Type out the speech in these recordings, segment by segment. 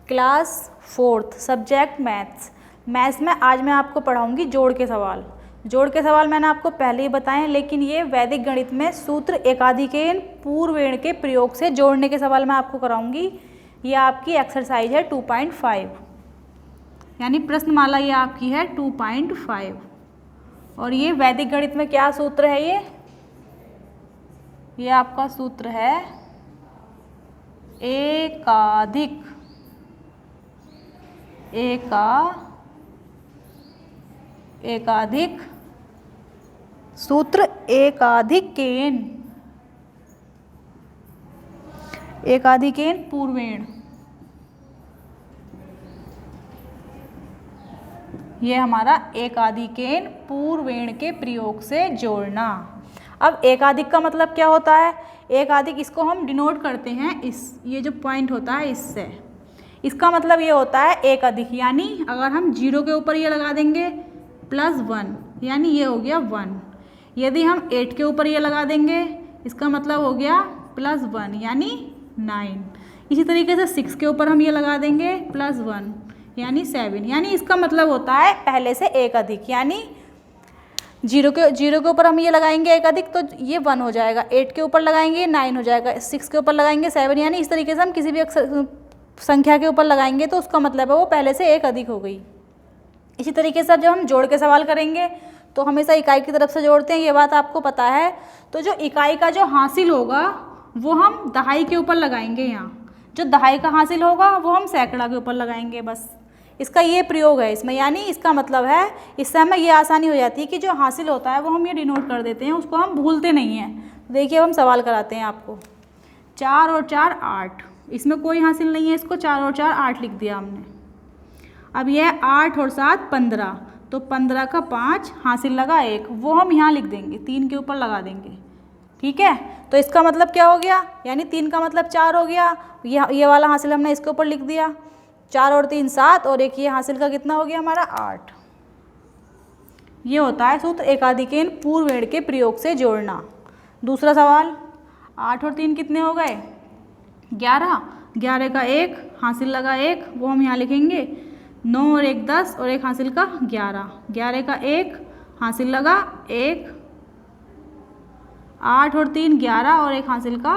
Class 4th subject maths. Maths में आज मैं आपको पढ़ाऊंगी जोड़ के सवाल। जोड़ के सवाल मैंने आपको पहले ही बताए, लेकिन ये वैदिक गणित में सूत्र एकाधिकेन पूर्वेण के प्रयोग से जोड़ने के सवाल मैं आपको कराऊंगी। ये आपकी एक्सरसाइज है 2.5, यानी प्रश्नमाला ये आपकी है 2.5। और ये वैदिक गणित में क्या सूत्र है? ये आपका सूत्र है एकाधिक सूत्र एकाधिकेन पूर्वेण। ये हमारा एकाधिकेन पूर्वेण के प्रयोग से जोड़ना। अब एकाधिक का मतलब क्या होता है? एकाधिक इसको हम डिनोट करते हैं ये जो पॉइंट होता है इससे। इसका मतलब ये होता है एक अधिक, यानी अगर हम 0 के ऊपर ये लगा देंगे +1, यानी ये हो गया 1। यदि हम 8 के ऊपर ये लगा देंगे, इसका मतलब हो गया +1 यानी 9। इसी तरीके से 6 के ऊपर हम ये लगा देंगे +1 यानी 7। यानी इसका मतलब होता है पहले से एक अधिक, यानी 0 के ऊपर हम ये लगाएंगे एक अधिक तो ये 1 हो जाएगा, 8 के ऊपर लगाएंगे 9 हो जाएगा, 6 के ऊपर लगाएंगे 7। यानी इस तरीके से हम किसी भी संख्या के ऊपर लगाएंगे तो उसका मतलब है वो पहले से एक अधिक हो गई। इसी तरीके से जब हम जोड़ के सवाल करेंगे तो हमेशा इकाई की तरफ से जोड़ते हैं, ये बात आपको पता है। तो जो इकाई का जो हासिल होगा वो हम दहाई के ऊपर लगाएंगे, यहाँ जो दहाई का हासिल होगा वो हम सैकड़ा के ऊपर लगाएंगे। बस इसका ये प्रयोग है इसमें, यानी इसका मतलब है इससे हमें ये आसानी हो जाती है कि जो हासिल होता है वो हम ये डिनोट कर देते हैं, उसको हम भूलते नहीं हैं। तो देखिए अब हम सवाल कराते हैं आपको। 4 और 4 8, इसमें कोई हासिल नहीं है, इसको 4 और 4 8 लिख दिया हमने। अब यह 8 और 7 15, तो 15 का 5 हासिल लगा 1, वो हम यहाँ लिख देंगे, 3 के ऊपर लगा देंगे। ठीक है, तो इसका मतलब क्या हो गया? यानी 3 का मतलब 4 हो गया। ये वाला हासिल हमने इसके ऊपर लिख दिया। 4 और 3 7, और एक ये हासिल का कितना हो गया हमारा 8। ये होता है सूत्र एकाधिकेन पूर्वेण के प्रयोग से जोड़ना। दूसरा सवाल, 8 और 3 कितने हो गए? 11। 11 का 1 हासिल लगा 1, वो हम यहाँ लिखेंगे। 9 और 1 10, और एक हासिल का 11। 11 का 1 हासिल लगा 1। 8 और 3 11, और एक हासिल का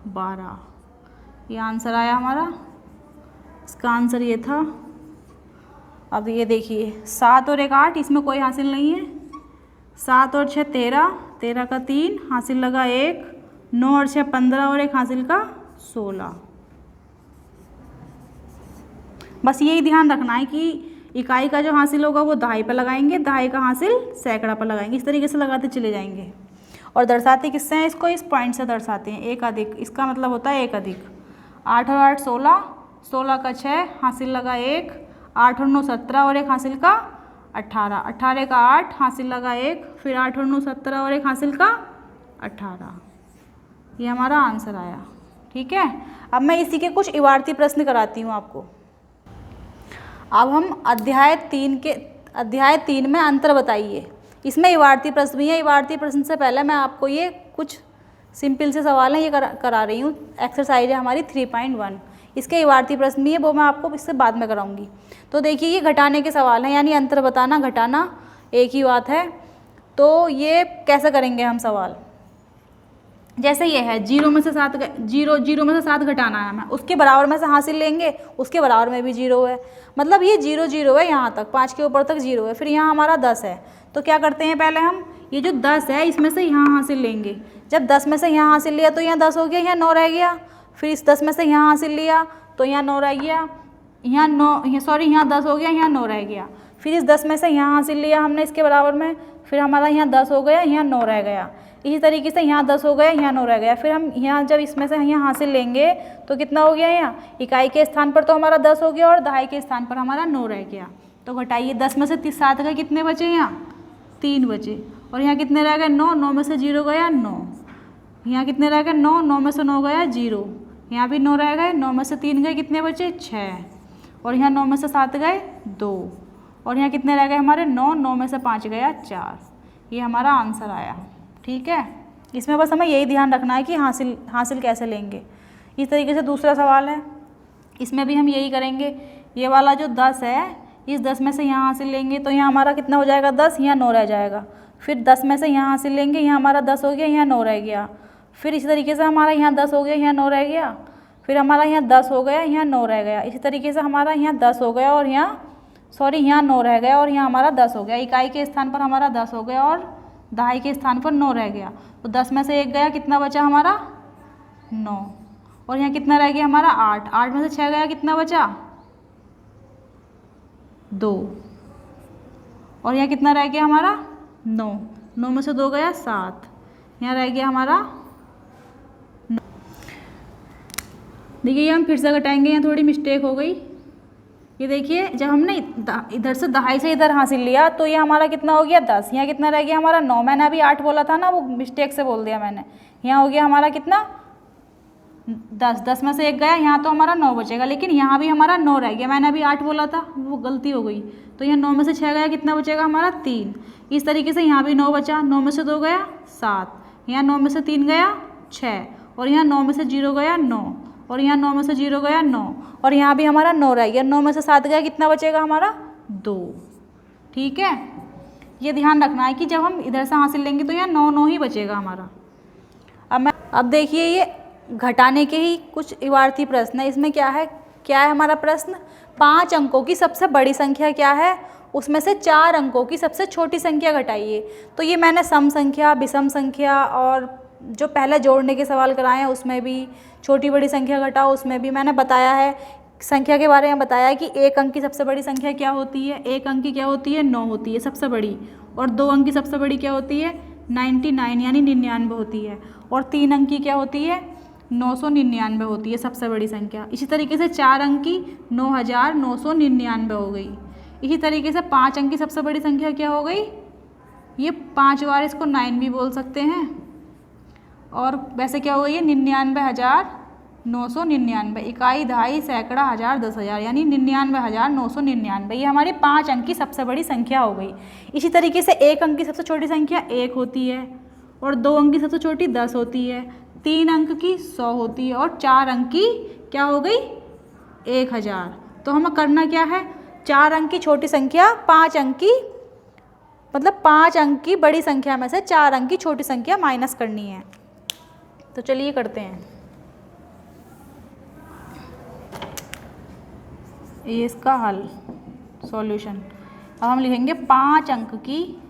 12। ये आंसर आया हमारा। इसका आंसर ये था। अब ये देखिए 7 और 1 8, इसमें कोई हासिल नहीं है। 7 और 6 13, 13 का 3 हासिल लगा 1। 9 और 6 15, और एक हासिल का 16। बस यही ध्यान रखना है कि इकाई का जो हासिल होगा वो दहाई पर लगाएंगे, दहाई का हासिल सैकड़ा पर लगाएंगे। इस तरीके से लगाते चले जाएंगे। और दर्शाते किससे हैं? इसको इस पॉइंट से दर्शाते हैं, एक अधिक। इसका मतलब होता है एक अधिक। 8 और 8 16, 16 का 6 हासिल लगा 1। 8 और 9 17, और एक हासिल का 18। 18 का 8 हासिल लगा 1, फिर 8 और 9 17, और एक हासिल का 18। ये हमारा आंसर आया। ठीक है, अब मैं इसी के कुछ इबारती प्रश्न कराती हूँ आपको। अब हम अध्याय 3 में अंतर बताइए। इसमें इबारती प्रश्न भी है। इबारती प्रश्न से पहले मैं आपको ये कुछ सिंपल से सवाल हैं ये करा रही हूँ। एक्सरसाइज है हमारी 3.1, इसके इबारती प्रश्न भी है, वो मैं आपको इससे बाद में कराऊंगी। तो देखिए ये घटाने के सवाल हैं, यानी अंतर बताना घटाना एक ही बात है। तो ये कैसे करेंगे हम सवाल? जैसे ये है 0 में से 7 घटाना है हमें, उसके बराबर में से हासिल लेंगे, उसके बराबर में भी 0 है, मतलब ये 0 0 है यहाँ तक, 5 के ऊपर तक 0 है। फिर यहाँ हमारा 10 है, तो क्या करते हैं पहले हम ये जो 10 है इसमें से यहाँ हासिल लेंगे। जब 10 में से यहाँ हासिल लिया तो यहाँ 10 हो गया, यहाँ 9 रह गया। फिर इस 10 में से यहाँ हासिल लिया तो यहाँ 9 रह गया, यहाँ 10 हो गया, यहाँ 9 रह गया। फिर इस 10 में से यहाँ हासिल लिया हमने इसके बराबर में, फिर हमारा यहाँ 10 हो गया, यहाँ 9 रह गया। इसी तरीके से यहाँ 10 हो गया, यहाँ 9 रह गया। फिर हम यहाँ जब इसमें से यहाँ हासिल लेंगे तो कितना हो गया? यहाँ इकाई के स्थान पर तो हमारा 10 हो गया और दहाई के स्थान पर हमारा 9 रह गया। तो घटाइए, 10 में से 7 गए, कितने बचे? यहाँ 3 बचे। और यहाँ कितने रह गए? 9। 9 में से 0 गया 9। यहाँ कितने रह गए? 9। 9 में से 9 गया 0। यहाँ भी 9 रह गए। 9 में से 3 गए, कितने बचे? 6। और यहाँ 9 में से 7 गए 2। और यहाँ कितने रह गए हमारे? 9। 9 में से 5 गया 4। ये हमारा आंसर आया। ठीक है, इसमें बस हमें यही ध्यान रखना है कि हासिल कैसे लेंगे। इस तरीके से दूसरा सवाल है, इसमें भी हम यही करेंगे। ये वाला जो 10 है, इस 10 में से यहाँ हासिल लेंगे तो यहाँ हमारा कितना हो जाएगा 10, यहाँ 9 रह जाएगा। फिर 10 में से यहाँ हासिल लेंगे, यहाँ हमारा 10 हो गया, यहाँ 9 रह गया। फिर इसी तरीके से हमारा यहाँ 10 हो गया, यहाँ 9 रह गया। फिर हमारा यहाँ 10 हो गया, यहाँ 9 रह गया। इसी तरीके से हमारा यहाँ 10 हो गया और यहाँ यहाँ 9 रह गया और यहाँ हमारा 10 हो गया। इकाई के स्थान पर हमारा 10 हो गया और दहाई के स्थान पर 9 रह गया। तो 10 में से 1 गया, कितना बचा हमारा 9। और यहाँ कितना रह गया हमारा 8। 8 में से 6 गया, कितना बचा 2। और यहाँ कितना रह गया हमारा 9। 9 में से 2 गया 7। यहाँ रह गया हमारा 9। देखिए ये हम फिर से घटाएंगे, यहाँ थोड़ी मिस्टेक हो गई। ये देखिए जब हमने इधर से दहाई से इधर हासिल लिया तो ये हमारा कितना हो गया 10। यहाँ कितना रह गया हमारा 9। मैंने अभी 8 बोला था ना, वो मिस्टेक से बोल दिया मैंने। यहाँ हो गया हमारा कितना 10। 10 में से 1 गया, यहाँ तो हमारा 9 बचेगा, लेकिन यहाँ भी हमारा 9 रह गया। मैंने अभी 8 बोला था, वो गलती हो गई। तो यहाँ 9 में से 6 गया, कितना बचेगा हमारा 3। इस तरीके से यहाँ भी 9 बचा। 9 में से 2 गया 7। यहाँ 9 में से 3 गया 6। और यहाँ 9 में से 0 गया 9। और यहाँ 9 में से 0 गया 9। और यहाँ भी हमारा 9 रह गया। 9 में से 7 गया, कितना बचेगा हमारा 2। ठीक है, ये ध्यान रखना है कि जब हम इधर से हासिल लेंगे तो यहाँ 9 9 ही बचेगा हमारा। अब देखिए ये घटाने के ही कुछ इबारती प्रश्न है। इसमें क्या है हमारा प्रश्न, 5 अंकों की सबसे बड़ी संख्या क्या है, उसमें से 4 अंकों की सबसे छोटी संख्या घटाइए। तो ये मैंने सम संख्या, विषम संख्या और जो पहले जोड़ने के सवाल कराए हैं उसमें भी, छोटी बड़ी संख्या घटाओ उसमें भी मैंने बताया है। संख्या के बारे में बताया है कि 1 अंक की सबसे बड़ी संख्या क्या होती है। 1 अंक की क्या होती है 9 होती है सबसे बड़ी। और 2 अंक की सबसे बड़ी क्या होती है 99 यानी 99 होती है। और 3 अंक की क्या होती है 999 होती है सबसे बड़ी संख्या। इसी तरीके से 4 अंक की 9999 हो गई। इसी तरीके से 5 अंक की सबसे बड़ी संख्या क्या हो गई, ये 5 बार इसको 9 भी बोल सकते हैं। और वैसे क्या हो गई है 99,999। इकाई, दहाई, सैकड़ा, हज़ार, 10,000 यानी 99,999। ये हमारी 5 अंक की सबसे बड़ी संख्या हो गई। इसी तरीके से 1 अंक की सबसे छोटी संख्या 1 होती है। और 2 अंक की सबसे छोटी 10 होती है। 3 अंक की 100 होती है। और 4 अंक की क्या हो गई 1000। तो हमें करना क्या है, 4 अंक की छोटी संख्या 5 अंक की, मतलब 5 अंक की बड़ी संख्या में से 4 अंक की छोटी संख्या माइनस करनी है। तो चलिए करते हैं। ये इसका हल, सॉल्यूशन। अब हम लिखेंगे 5 अंकों की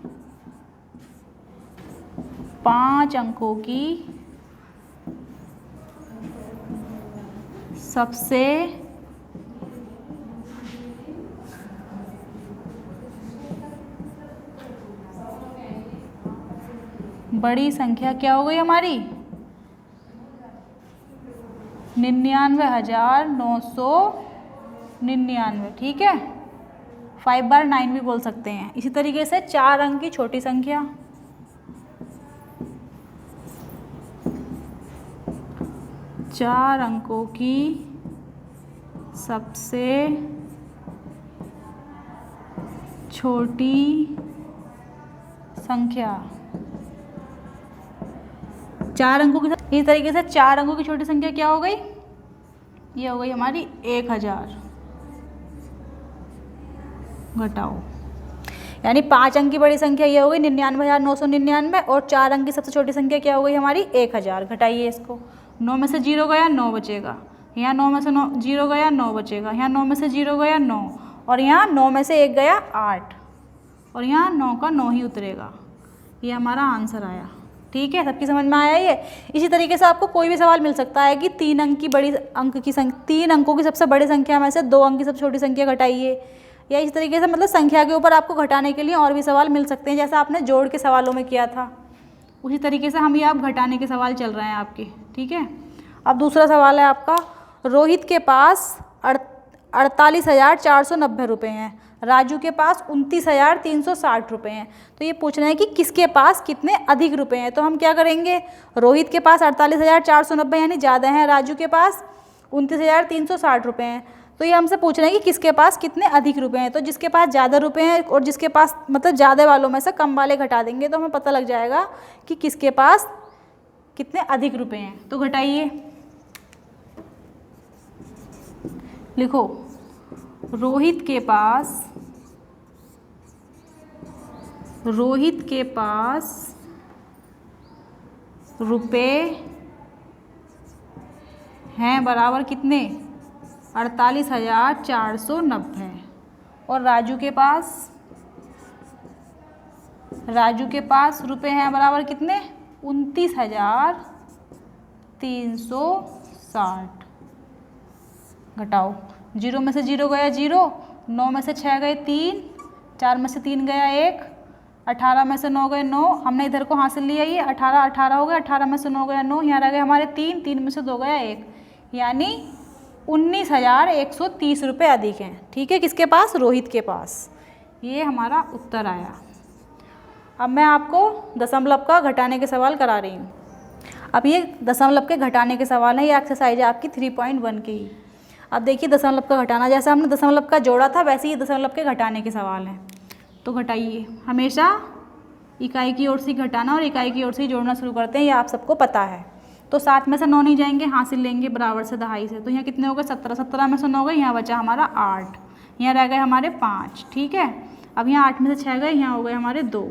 सबसे बड़ी संख्या क्या हो गई हमारी 99,999। ठीक है, 5 बार 9 भी बोल सकते हैं। इसी तरीके से 4 अंक की छोटी संख्या, 4 अंकों की सबसे छोटी संख्या, 4 अंकों की। इसी तरीके से 4 अंकों की छोटी संख्या क्या हो गई, ये हो गई हमारी 1000। घटाओ, यानी 5 अंक की बड़ी संख्या ये हो गई 99,999। और 4 अंक की सबसे छोटी संख्या क्या हो गई हमारी 1000। घटाइए इसको। 9 में से 0 गया 9 बचेगा। यहाँ 9 में से 0 गया 9 बचेगा। यहाँ 9 में से 0 गया 9। और यहाँ 9 में से 1 गया 8। और यहाँ 9 का 9 ही उतरेगा। ये हमारा आंसर आया। ठीक है, सबकी समझ में आया ये। इसी तरीके से आपको कोई भी सवाल मिल सकता है कि 3 अंकों की सबसे बड़ी संख्या में से 2 अंक की सबसे छोटी संख्या घटाइए। या इस तरीके से मतलब संख्या के ऊपर आपको घटाने के लिए और भी सवाल मिल सकते हैं, जैसा आपने जोड़ के सवालों में किया था। उसी तरीके से हम ये आप घटाने के सवाल चल रहे हैं आपके। ठीक है, अब दूसरा सवाल है आपका, रोहित के पास 48,490 रुपये हैं, राजू के पास 29,360 रुपये हैं। तो ये पूछना है कि किसके पास कितने अधिक रुपए हैं। तो हम क्या करेंगे, रोहित के पास 48,490 यानी ज़्यादा हैं, राजू के पास 29,360 रुपये हैं। तो ये हमसे पूछना है कि किसके पास कितने अधिक रुपए हैं। तो जिसके पास ज़्यादा रुपए हैं और जिसके पास मतलब ज़्यादा वालों में से कम वाले घटा देंगे तो हमें पता लग जाएगा कि किसके पास कितने अधिक रुपए हैं। तो घटाइए, लिखो, रोहित के पास रुपए हैं बराबर कितने, 48,490। और राजू के पास रुपए हैं बराबर कितने, 29,360। घटाओ, 0 में से 0 गया 0, 9 में से 6 गए 3, 4 में से 3 गया 1, 18 में से 9 गए 9। हमने इधर को हासिल लिया, ये 18 हो गया, 18 में से 9 गया 9, यहाँ रह गए हमारे 3, 3 में से 2 गया 1, यानी 19,130 रुपये अधिक हैं। ठीक है, किसके पास, रोहित के पास। ये हमारा उत्तर आया। अब मैं आपको दशमलव का घटाने के सवाल करा रही हूँ। अब ये दशमलव के घटाने के सवाल हैं, ये एक्सरसाइज है आपकी 3.1 की ही। अब देखिए दशमलव का घटाना, जैसे हमने दशमलव का जोड़ा था वैसे ही दशमलव के घटाने के सवाल हैं। तो घटाइए, हमेशा इकाई की ओर से घटाना और इकाई की ओर से जोड़ना शुरू करते हैं, ये आप सबको पता है। तो 7 में से 9 नहीं जाएंगे, हासिल लेंगे बराबर से दहाई से। तो यहाँ कितने हो गए, 17, 17 में से 9 गए, यहाँ बचा हमारा 8, यहाँ रह गए हमारे 5। ठीक है, अब यहाँ 8 में से 6 गए, यहाँ हो गए हमारे 2,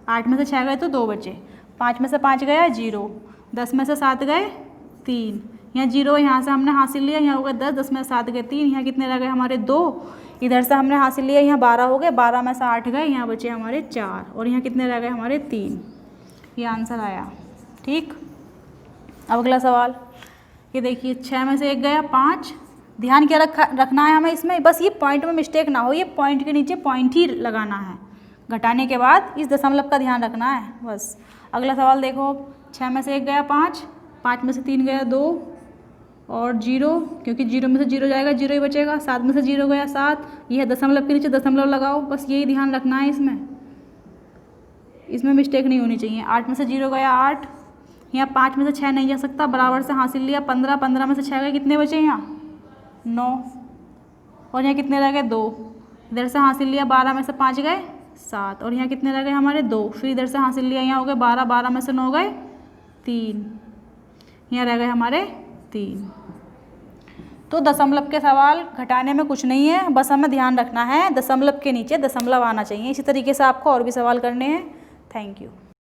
8 में से 6 गए तो 2 बचे, 5 में से 5 गया 0, 10 में से 7 गए 3, यहाँ 0 यहाँ से हमने हासिल लिया, यहाँ हो गए 10, 10 में से 7 गए 3, यहाँ कितने रह गए हमारे 2, इधर से हमने हासिल लिया, यहाँ 12 हो गए, 12 में से 8 गए, यहाँ बचे हमारे 4, और यहाँ कितने रह गए हमारे 3। ये आंसर आया। ठीक, अब अगला सवाल, ये देखिए 6 में से 1 गया 5। ध्यान क्या रखना है हमें इसमें, बस ये पॉइंट में मिस्टेक ना हो, ये पॉइंट के नीचे पॉइंट ही लगाना है, घटाने के बाद इस दशमलव का ध्यान रखना है बस। अगला सवाल देखो, 6 में से 1 गया 5, 5 में से 3 गया 2 और 0, क्योंकि 0 में से 0 जाएगा 0 ही बचेगा, 7 में से 0 गया 7, यह दशमलव के नीचे दशमलव लगाओ, बस यही ध्यान रखना है इसमें मिस्टेक नहीं होनी चाहिए। 8 में से 0 गया 8, यहाँ 5 में से 6 नहीं जा सकता, बराबर से हासिल लिया 15, 15 में से 6 गए, कितने बचे यहाँ 9, और यहाँ कितने रह गए 2, इधर से हासिल लिया 12 में से 5 गए 7, और यहाँ कितने रह गए हमारे 2, फिर इधर से हासिल लिया, यहाँ हो गए 12, 12 में से 9 गए 3, यहाँ रह गए हमारे 3। तो दशमलव के सवाल घटाने में कुछ नहीं है, बस हमें ध्यान रखना है दशमलव के नीचे दशमलव आना चाहिए। इसी तरीके से आपको और भी सवाल करने हैं। Thank you.